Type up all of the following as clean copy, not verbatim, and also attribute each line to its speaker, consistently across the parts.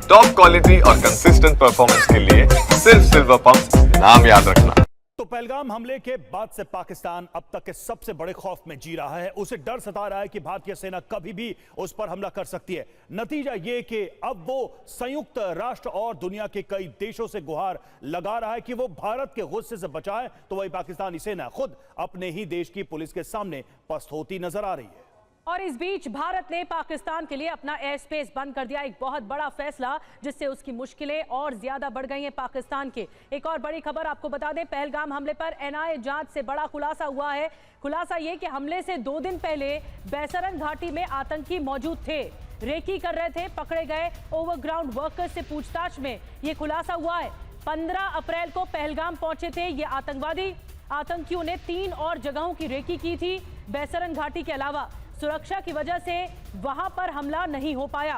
Speaker 1: Top quality और consistent performance के लिए सिर्फ सिल्वर पंप नाम याद रखना।
Speaker 2: तो पहलगाम हमले के बाद से पाकिस्तान अब तक के सबसे बड़े खौफ में जी रहा है। उसे डर सता रहा है कि भारतीय सेना कभी भी उस पर हमला कर सकती है। नतीजा यह कि अब वो संयुक्त राष्ट्र और दुनिया के कई देशों से गुहार लगा रहा है कि वो भारत के गुस्से से बचाए, तो वही पाकिस्तानी सेना खुद अपने ही देश की पुलिस के सामने पस्त होती नजर आ रही है।
Speaker 3: और इस बीच भारत ने पाकिस्तान के लिए अपना एयर स्पेस बंद कर दिया। एक बहुत बड़ा फैसला जिससे उसकी मुश्किलें और ज्यादा बढ़ गई हैं पाकिस्तान के। एक और बड़ी खबर आपको बता दें, पहलगाम हमले पर एनआईए जांच से बड़ा खुलासा हुआ है। खुलासा ये कि हमले से 2 दिन पहले बैसरन घाटी में आतंकी मौजूद थे, रेकी कर रहे थे, पकड़े गए। ओवरग्राउंड वर्कर्स से पूछताछ में ये खुलासा हुआ है। 15 अप्रैल को पहलगाम पहुंचे थे ये आतंकवादी। आतंकियों ने 3 और जगहों की रेकी की थी बैसरन घाटी के अलावा। सुरक्षा की वजह से वहां पर हमला नहीं हो पाया।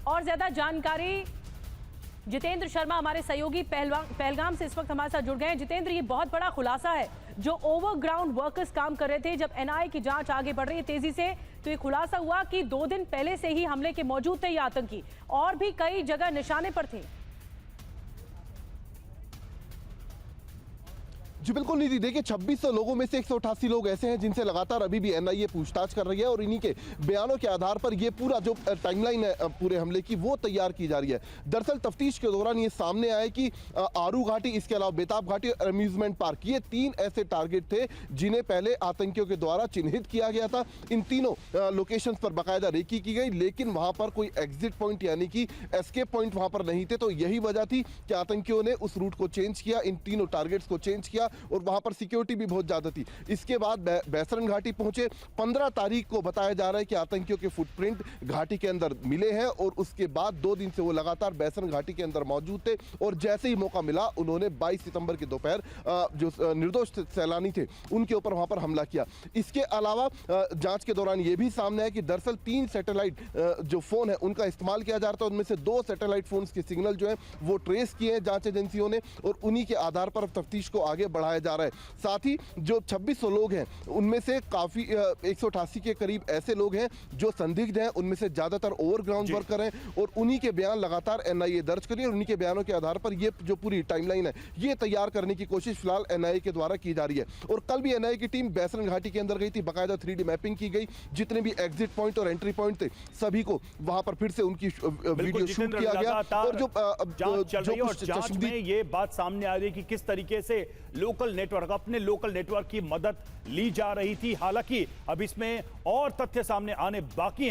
Speaker 3: और ज्यादा जानकारी जितेंद्र शर्मा हमारे सहयोगी पहलगाम से इस वक्त हमारे साथ जुड़ गए हैं। जितेंद्र, ये बहुत बड़ा खुलासा है। जो ओवरग्राउंड वर्कर्स काम कर रहे थे, जब एनआईए की जांच आगे बढ़ रही है तेजी से, तो ये खुलासा हुआ कि 2 दिन पहले से ही हमले के मौजूद थे ये आतंकी और भी कई जगह निशाने पर थे।
Speaker 4: जी बिल्कुल निधि, देखिए 2600 लोगों में से 188 लोग ऐसे हैं जिनसे लगातार अभी भी एनआईए पूछताछ कर रही है और इन्हीं के बयानों के आधार पर ये पूरा जो टाइमलाइन है पूरे हमले की वो तैयार की जा रही है। दरअसल तफ्तीश के दौरान ये सामने आया कि आरू घाटी, इसके अलावा बेताब घाटी और अम्यूजमेंट पार्क, ये 3 ऐसे टारगेट थे जिन्हें पहले आतंकियों के द्वारा चिन्हित किया गया था। इन तीनों लोकेशन पर बाकायदा रेकी की गई, लेकिन वहां पर कोई एग्जिट पॉइंट यानी कि एस्केप पॉइंट वहां पर नहीं थे। तो यही वजह थी कि आतंकियों ने उस रूट को चेंज किया, इन तीनों टारगेट्स को चेंज किया और वहां पर सिक्योरिटी भी बहुत ज्यादा थी। इसके बाद बैसरन घाटी पहुंचे। 15 तारीख को बताया जा रहा है कि आतंकियों के फुटप्रिंट घाटी के अंदर मिले हैं और उसके बाद 2 दिन से वो लगातार बैसरन घाटी के अंदर मौजूद थे और जैसे ही मौका मिला उन्होंने 22 सितंबर की दोपहर जो निर्दोष सैलानी थे उनके ऊपर वहां पर हमला किया। इसके अलावा जांच के दौरान यह भी सामने आया कि दरअसल 3 सैटेलाइट जो फोन है उनका इस्तेमाल किया जा रहा था। उनमें से 2 सैटेलाइट फोन के सिग्नल जो है वो ट्रेस किए हैं जांच एजेंसियों ने और उन्हीं के आधार पर तफ्तीश को आगे बढ़ाया जा रहा है। साथ ही जो 2600 लोग हैं उनमें से काफी 188 के करीब ऐसे लोग हैं जो संदिग्ध हैं, उनमें से ज्यादातर ओवरग्राउंड वर्कर हैं और उन्हीं के बयान लगातार एनआईए दर्ज करी और उन्हीं के बयानों के आधार पर ये जो पूरी टाइमलाइन है ये तैयार करने की कोशिश फिलहाल एनआईए के द्वारा की जा रही है। और कल भी एनआईए की टीम बैसरन घाटी के अंदर गई थी, बाकायदा 3D मैपिंग की गई, जितने भी एग्जिट पॉइंट और एंट्री पॉइंट थे सभी को वहां पर फिर से उनकी वीडियो शूट किया गया। और जो
Speaker 2: जांच में ये बात सामने आ रही है कि किस तरीके से लोकल नेटवर्क, अपने लोकल नेटवर्क की मदद ली जा रही थी। हालांकि अब इसमें और तथ्य सामने आने बाकी हैं।